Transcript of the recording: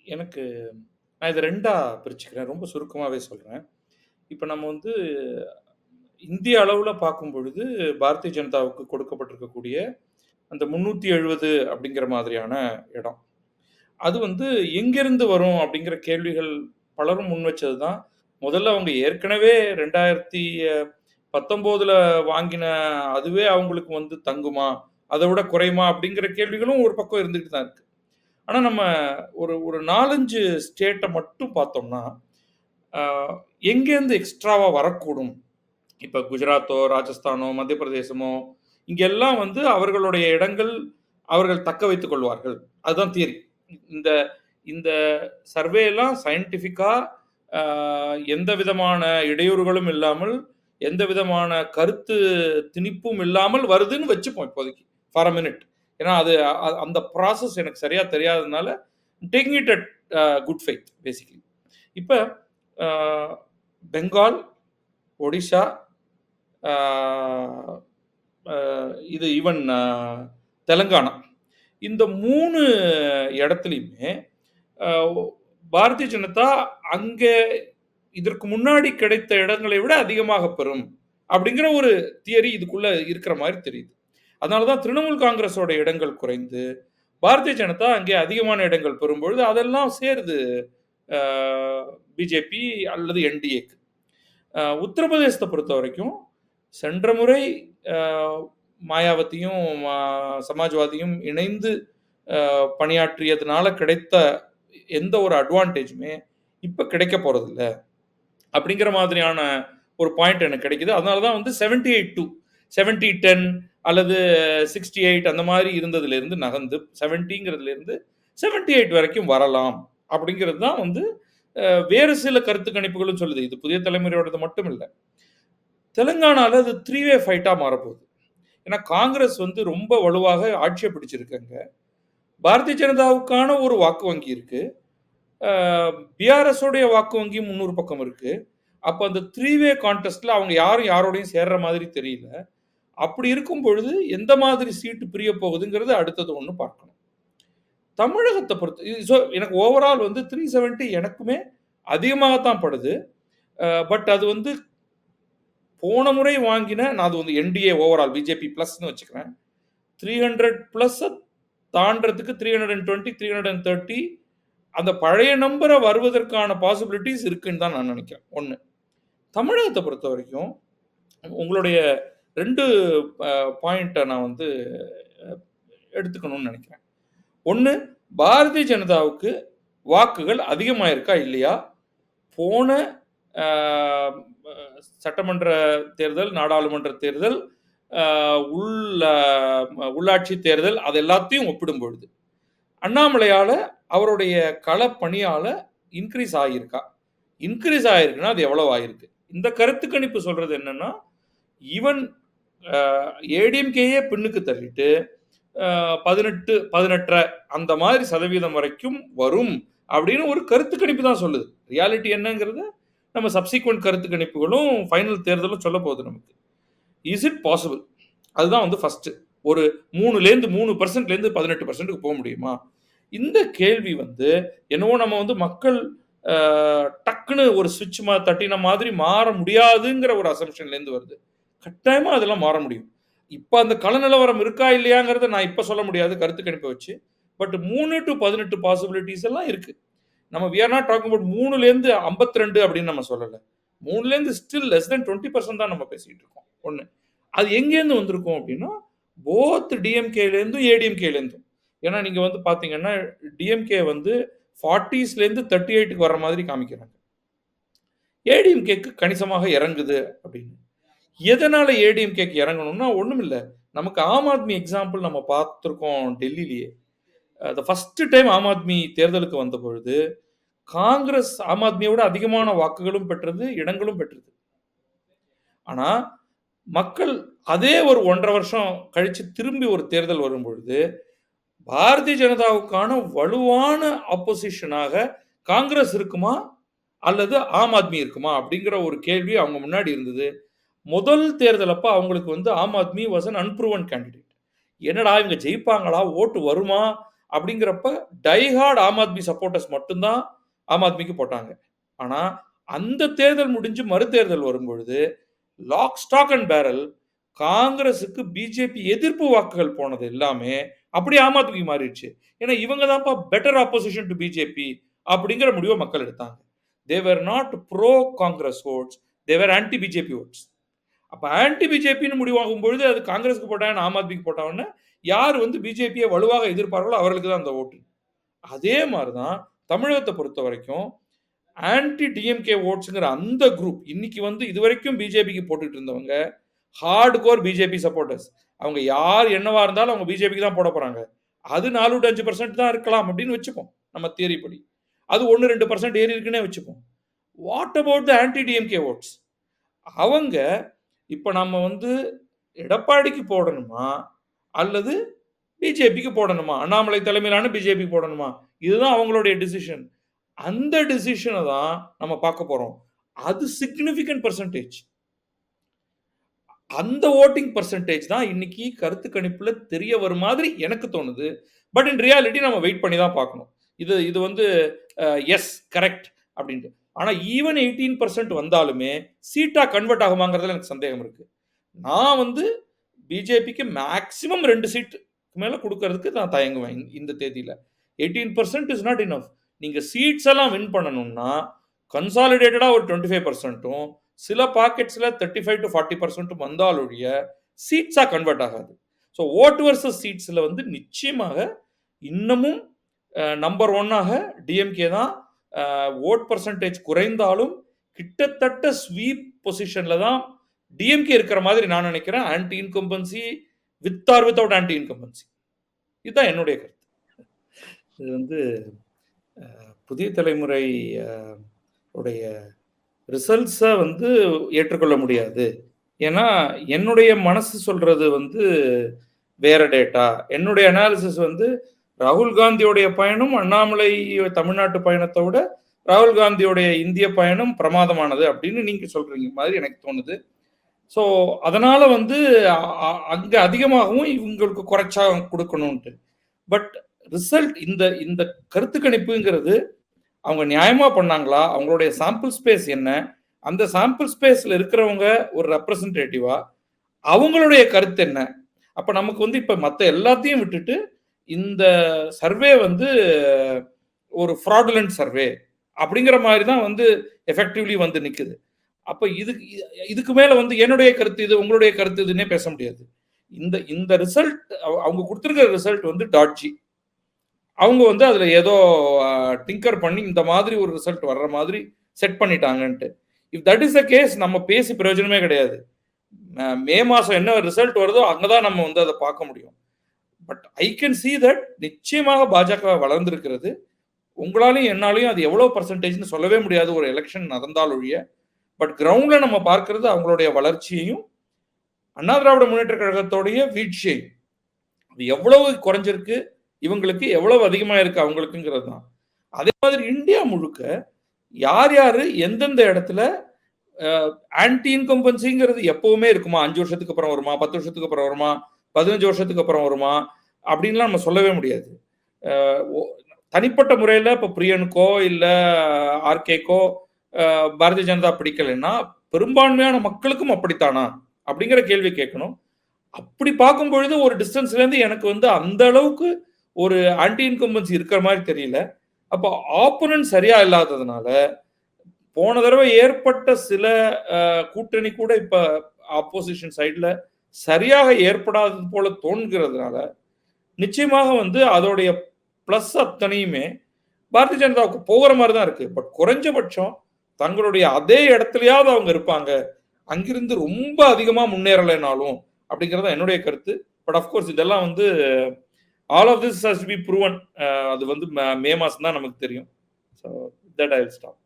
எனக்கு நான் இத 2ஆ பிரிச்சுக்கிறேன். ரொம்ப சுருக்கமாவே சொல்றேன். இப்ப நம்ம வந்து இந்திய அளவுல பார்க்கும் பொழுது, பாரதிய ஜனதாவுக்கு கொடுக்கப்பட்டிருக்கக்கூடிய அந்த 370 அப்படிங்கிற மாதிரியான இடம். அது வந்து எங்கிருந்து வரும் அப்படிங்கிற கேள்விகள் பலரும் முன்வச்சது தான். முதல்ல அவங்க ஏற்கனவே 2019ல வாங்கின அதுவே அவங்களுக்கு வந்து தங்குமா? அத விட குறையுமா? அப்படிங்கிற கேள்விகளும் ஒரு பக்கம் இருந்துட்டு தான் இருக்கு. ஆனா நம்ம ஒரு ஒரு 4, 5 ஸ்டேட்ட மட்டும் பார்த்தோம்னா, அ எங்கேருந்து எக்ஸ்ட்ராவா வரக்கூடும்? இப்ப குஜராத்தோ, ராஜஸ்தானோ, மத்திய பிரதேசமோ, இங்கெல்லாம் வந்து அவர்களுடைய இடங்கள் அவர்கள் தக்க வைத்துக் கொள்வார்கள். அதுதான் தியரி. இந்த இந்த சர்வேலாம் சயன்டிஃபிக்கா அ எந்த விதமான இடையூறுகளும் இல்லாமல், எந்த விதமான கருத்து திணிப்பும் இல்லாமல் வருதுன்னு வச்சுப்போம் இப்போதைக்கு. For a minute. ஏன்னா அது அந்த ப்ராசஸ் எனக்கு சரியா தெரியாததுனால, taking it at good faith basically. இப்ப அ பெங்கால், ஒடிஷா, ஆ அ இது ஈவன் தெலங்கானா. இந்த 3 இடத்துலயுமே அ பாரதிய ஜனதா அங்கே இதற்கு முன்னாடி கிடைத்த இடங்களை விட அதிகமாக பெறும். அப்படிங்கிற ஒரு தியரி இதுக்குள்ள இருக்கிற மாரி தெரியுது. அதனால தான் திரிணாமுல் காங்கிரஸோட இடங்கள் குறைந்து, பாரதிய ஜனதா அங்கே அதிகமான இடங்கள் பெறும்பொழுது, அதெல்லாம் சேருது அ பிஜேபி அல்லது என்டிஏக்கு. உத்தரப்பிரதேசத்த பொறுத்தவரைக்கும், சென்ற முறை அ மாயாவதியும், சமாஜ்வாதியும் இணைந்து பணியாற்றியதுனால கிடைத்த எந்த ஒரு அட்வான்டேஜுமே இப்ப கிடைக்க போறதில்ல. அப்படிங்கிற மாதிரியான ஒரு பாயிண்ட் எனக்கு கிடைக்குது. அதனால தான் வந்து 78 70-10 அல்லது 68 அந்த மாரி இருந்ததிலிருந்து நகர்ந்து 70ங்கிறதுலேருந்து 78 வரைக்கும் வரலாம். அப்படிங்கிறது தான் வந்து வேறு சில கருத்து கணிப்புகளும் சொல்லுது. இது புதிய தலைமுறையோடது மட்டும் இல்ல. தெலுங்கானால அது 3 வே ஃபைட்டா மாறப்போகுது. ஏன்னா காங்கிரஸ் வந்து ரொம்ப வலுவாக ஆட்சிய பிடிச்சிருக்கு அங்க. பாரதிய ஜனதாவுக்கான ஒரு வாக்கு வங்கி இருக்கு. அ பிஆர்எஸ் உடைய வாக்கு வங்கியும் இன்னொரு பக்கம் இருக்கு. அப்ப அந்த 3 வே கான்டெஸ்ட்ல அவங்க யாரும் யாரோடையும் சேர்ற மாதிரி தெரியல. அப்படி இருக்கும் பொழுது எந்த மாதிரி சீட்டு பிரியப் போகுதுங்கிறது அடுத்தது ஒண்ணு பார்க்கணும். தமிழகத்த பொறுத்து எனக்கு ஓவரால் வந்து 370 எனக்குமே அதிகமாகத்தான் படுது. பட் அது வந்து போன முறை வாங்கின நான் அது வந்து என்டிஏ ஓவரால் பிஜேபி பிளஸ்ன்னு வச்சுக்கிறேன். 300 பிளஸ் தாண்டறதுக்கு 320, 330 அந்த பழைய நம்பர வருவதற்கான பாசிபிலிட்டீஸ் இருக்குன்னு தான் நான் நினைக்கிறேன். 1. தமிழகத்த பொறுத்தவரைக்கும் உங்களுடைய 2 பாயிண்ட்ட நான் வந்து அ எடுத்துக்கணும்னு நினைக்கிறேன். 1 பாரதிய ஜனதாவுக்கு வாக்குகள் அதிகமாயிருக்கா? இல்லையா? போன அ சட்டமன்ற தேர்தல், நாடாளுமன்ற தேர்தல், அ உள் அ உள்ளாட்சி தேர்தல் அது எல்லாத்தையும் ஒப்பிடும் பொழுது. அண்ணாமலையால அவருடைய களப்பணியால இன்கிரீஸ் ஆகியிருக்கா? இன்கிரீஸ் ஆகிருக்குன்னா, அது எவ்வளவு ஆயிருக்கு? இந்த கருத்து கணிப்பு சொல்றது என்னன்னா, ஈவன் அ ஏடிஎம்கேயே பின்னுக்கு தள்ளிட்டு, 18, 18 அந்த மாதிரி சதவீதம் வரைக்கும் வரும் அப்படின்னு ஒரு கருத்து கணிப்பு தான் சொல்லுது. ரியாலிட்டி என்னங்கிறத நம்ம சப்சிக்வென்ட் கருத்து கணிப்புகளும், ஃபைனல் தேர்தலும் சொல்லப் போகுது நமக்கு. Is it possible? அதுதான் வந்து ஃபர்ஸ்ட். ஒரு 3% 18%க்கு போ முடியுமா? இந்த கேள்வி வந்து என்னவோ நம்ம வந்து மக்கள் அ டக்குனு ஒரு ஸ்விட்ச் தட்டின மாதிரி மாற முடியாதுங்கிற ஒரு அசம்ப்ஷன்லேருந்து வருது. கட்டாயமா அதெல்லாம் மாற முடியும். இப்ப அந்த கள நிலவரம் இருக்கா இல்லையாங்கிறத நான் இப்ப சொல்ல முடியாது கருத்து கணிப்ப வச்சு. பட் 3 டூ 18 பாசிபிலிட்டீஸ் எல்லாம் இருக்கு. நம்ம we are not talking about 3லேருந்து 52 அப்படின்னு நம்ம சொல்லல. 3லேருந்து ஸ்டில் லெஸ் தென் 20% தான் நம்ம பேசிட்டு இருக்கோம். 1. அது எங்கேருந்து வந்திருக்கும் அப்படின்னா, போத் டிஎம்கேலேருந்தும், ஏடிஎம்கேலேருந்தும். ஏன்னா நீங்க வந்து பார்த்தீங்கன்னா, டிஎம்கே வந்து 40ஸ்லேருந்து 38க்கு வர்ற மாதிரி காமிக்கிறாங்க. ஏடிஎம்கேக்கு கணிசமாக இறங்குது அப்படின்னு. எதனால ஏடிஎம்கேக்கு இறங்கணும்னா, ஒண்ணுமில்ல. நமக்கு ஆம் ஆத்மி எக்ஸாம்பிள் நம்ம பார்த்திருக்கோம் டெல்லிலயே. The first time Aam Aadmi தேர்தலுக்கு வந்தபொழுது, காங்கிரஸ் ஆம் ஆத்மிய விட அதிகமான வாக்குகளும் பெற்றது, இடங்களும் பெற்றது. ஆனா, மக்கள் அதே ஒரு 1 1/2 வருஷம் கழிச்சு திரும்பி ஒரு தேர்தல் வரும்பொழுது, பாரதிய ஜனதாவுக்கான வலுவான ஆப்போசிஷனாக காங்கிரஸ் இருக்குமா? அல்லது ஆம் ஆத்மி இருக்குமா? அப்படிங்கிற ஒரு கேள்வி அவங்க முன்னாடி இருந்தது. முதல் தேர்தல் அப்ப அவங்களுக்கு வந்து Aam Aadmi was an அன்ப்ரூவன் candidate. என்னடா இவங்க ஜெயிப்பாங்களா? ஓட்டு வருமா? அப்படிங்கிறப்ப டைஹார்ட் ஆம் ஆத்மி சப்போர்ட்டர்ஸ் மட்டும்தான் ஆம் ஆத்மிக்கு போட்டாங்க. ஆனா அந்த தேர்தல் முடிஞ்சு மறுதேர்தல் வரும்பொழுது லாக் ஸ்டாக் அண்ட் பேரல் காங்கிரஸுக்கு பிஜேபி எதிர்ப்பு வாக்குகள் போனது எல்லாமே அப்படியே ஆம் ஆத்மிக்கு மாறிடுச்சு. ஏன்னா இவங்க தான்ப்பா பெட்டர் ஆப்போசிஷன் டு பிஜேபி அப்படிங்கிற முடிவை மக்கள் எடுத்தாங்க. They were not pro Congress votes, they were anti BJP votes. அப்ப ஆன்டி பிஜேபின்னு முடிவாகும் பொழுது அது காங்கிரஸுக்கு போட்டாங்க, ஆம் ஆத்மிக்கு போட்டாங்கன்னா யார் வந்து பிஜேபியை வலுவாக எதிர்ப்பார்களோ அவர்களுக்கு தான் அந்த ஓட்டு. அதே மாதிரி தான் தமிழகத்தை பொறுத்த வரைக்கும் ஆன்டி டிஎம்கே ஓட்ஸ்ங்கிற அந்த குரூப் இன்னைக்கு வந்து இதுவரைக்கும் பிஜேபிக்கு போட்டுட்டு இருந்தவங்க ஹார்ட் கோர் பிஜேபி சப்போர்ட்டர்ஸ். அவங்க யார் என்னவா இருந்தாலும் அவங்க பிஜேபிக்கு தான் போட போறாங்க. அது 4-5% தான் இருக்கலாம் அப்படின்னு வச்சுப்போம் நம்ம தியரி படி. அது 1-2% ஏறி இருக்குன்னே வச்சுப்போம். What about the anti DMK votes? அவங்க இப்ப நம்ம வந்து எடப்பாடிக்கு போடணுமா அல்லது பிஜேபிக்கு போடணுமா, அண்ணாமலை தலைமையிலான பிஜேபி போடணுமா, இதுதான் அவங்களுடைய டிசிஷன். அந்த டிசிஷனை தான் நம்ம பார்க்க போறோம். அது சிக்னிஃபிகன்ட் பெர்சன்டேஜ். அந்த ஓட்டிங் பெர்சன்டேஜ் தான் இன்னைக்கு கருத்து கணிப்புல தெரிய வரும் மாதிரி எனக்கு தோணுது. பட் இன் ரியாலிட்டி நம்ம வெயிட் பண்ணி தான் பார்க்கணும். இது வந்து எஸ் கரெக்ட் அப்படின்ட்டு. ஆனா ஈவன் 18% வந்தாலுமே சீட்டா கன்வெர்ட் ஆகுமாங்கிறதுல எனக்கு சந்தேகம் இருக்கு. நான் வந்து பிஜேபிக்கு மேக்ஸிமம் 2 சீட் மேல கொடுக்கறதுக்கு நான் தயங்குவேன் இந்த தேதியில. 18% இஸ் நாட் இனஃப். நீங்க சீட்ஸ் எல்லாம் வின் பண்ணணும்னா கன்சாலிடேட்டடா ஒரு 25%ம் சில பாக்கெட்ஸ்ல 35-40% வந்தாலொழிய சீட்ஸா கன்வெர்ட் ஆகாது. ஸோ ஓட் வர்சஸ் சீட்ஸ்ல வந்து நிச்சயமாக இன்னமும் நம்பர் 1ஆக டிஎம்கே தான். ஓட் பர்சன்டேஜ் குறைந்தாலும் கிட்டத்தட்ட ஸ்வீப் பொசிஷன்ல தான் டிஎம்கே இருக்கிற மாதிரி நான் நினைக்கிறேன். Anti incumbency with or without anti incumbency. இதுதான் என்னுடைய கருத்து. இது வந்து புதிய தலைமுறை உடைய ரிசல்ட்ஸை வந்து ஏற்றுக்கொள்ள முடியாது. ஏன்னா என்னுடைய மனசு சொல்றது வந்து வேற டேட்டா. என்னுடைய அனாலிசிஸ் வந்து ராகுல் காந்தியோடைய பயணம் அண்ணாமலை தமிழ்நாட்டு பயணத்தை விட ராகுல் காந்தியோடைய இந்திய பயணம் பிரமாதமானது அப்படின்னு நீங்க சொல்றீங்க மாதிரி எனக்கு தோணுது. ஸோ அதனால வந்து அங்க அதிகமாகவும் இவங்களுக்கு குறைச்சா கொடுக்கணும்ட்டு. பட் ரிசல்ட் இந்த கருத்து கணிப்புங்கிறது அவங்க நியாயமா பண்ணாங்களா, அவங்களுடைய சாம்பிள் ஸ்பேஸ் என்ன, அந்த சாம்பிள் ஸ்பேஸ்ல இருக்கிறவங்க ஒரு ரெப்ரசன்டேட்டிவா அவங்களுடைய கருத்து என்ன. அப்ப நமக்கு வந்து இப்ப மற்ற எல்லாத்தையும் விட்டுட்டு இந்த சர்வே வந்து ஒரு ஃப்ராடுலண்ட் சர்வே அப்படிங்கிற மாதிரி தான் வந்து எஃபெக்டிவ்லி வந்து நிக்குது. அப்ப இதுக்கு மேல வந்து என்னுடைய கருத்து இது, உங்களுடைய கருத்து இதுன்னே பேச முடியாது. இந்த ரிசல்ட் அவங்க கொடுத்திருக்கிற ரிசல்ட் வந்து டாட்ஜி. அவங்க வந்து அதுல ஏதோ டிங்கர் பண்ணி இந்த மாதிரி ஒரு ரிசல்ட் வர்ற மாதிரி செட் பண்ணிட்டாங்கன்ட்டு. If that is the case நம்ம பேசி பிரயோஜனமே கிடையாது. மே மாசம் என்ன ரிசல்ட் வருதோ அங்கதான் நம்ம வந்து அதை பார்க்க முடியும். But I can see that நிச்சயமாக பாஜக வளர்ந்திருக்கிறது. உங்களாலையும் என்னாலையும் அது எவ்வளவு பர்சன்டேஜ்னு சொல்லவே முடியாது ஒரு எலெக்ஷன் நடந்தால் ஒழிய. பட் கிரவுண்ட்ல நம்ம பார்க்கிறது அவங்களுடைய வளர்ச்சியையும் அண்ணா திராவிட முன்னேற்ற கழகத்தோடைய வீழ்ச்சியையும். அது எவ்வளவு குறைஞ்சிருக்கு இவங்களுக்கு, எவ்வளவு அதிகமா இருக்கு அவங்களுக்குங்கிறது தான். அதே மாதிரி இந்தியா முழுக்க யார் யாரு எந்தெந்த இடத்துல ஆன்டி இன்கம்பன்சிங்கிறது எப்பவுமே இருக்குமா, 5 வருஷத்துக்கு அப்புறம் வருமா, 10 வருஷத்துக்கு அப்புறம் வருமா, 15 வருஷத்துக்கு அப்புறம் வருமா அப்படின்லாம் நம்ம சொல்லவே முடியாது. தனிப்பட்ட முறையில் இப்போ பிரியனுக்கோ இல்லை ஆர்கேக்கோ பாரதிய ஜனதா பிடிக்கலைன்னா பெரும்பான்மையான மக்களுக்கும் அப்படித்தானா அப்படிங்கிற கேள்வி கேட்கணும். அப்படி பார்க்கும் பொழுது ஒரு டிஸ்டன்ஸ்லேருந்து எனக்கு வந்து அந்த அளவுக்கு ஒரு ஆன்டி இன்கம்பன்சி இருக்கிற மாதிரி தெரியல. அப்போ ஆப்போனன்ட் சரியா இல்லாததுனால போன தடவை ஏற்பட்ட சில கூட்டணி கூட இப்ப ஆப்போசிஷன் சைட்ல சரியாக ஏற்படாதது போல தோன்கிறதுனால நிச்சயமாக வந்து அதோடைய பிளஸ் அத்தனையுமே பாரதிய ஜனதாவுக்கு போகிற மாதிரி தான் இருக்கு. பட் குறைஞ்சபட்சம் தங்களுடைய அதே இடத்துலயாவது அவங்க இருப்பாங்க, அங்கிருந்து ரொம்ப அதிகமா முன்னேறலைனாலும் அப்படிங்கிறது என்னுடைய கருத்து. பட் அஃப்கோர்ஸ் இதெல்லாம் வந்து all of this has to be proven. அது வந்து மே மாசம் தான் நமக்கு தெரியும். So that I will stop.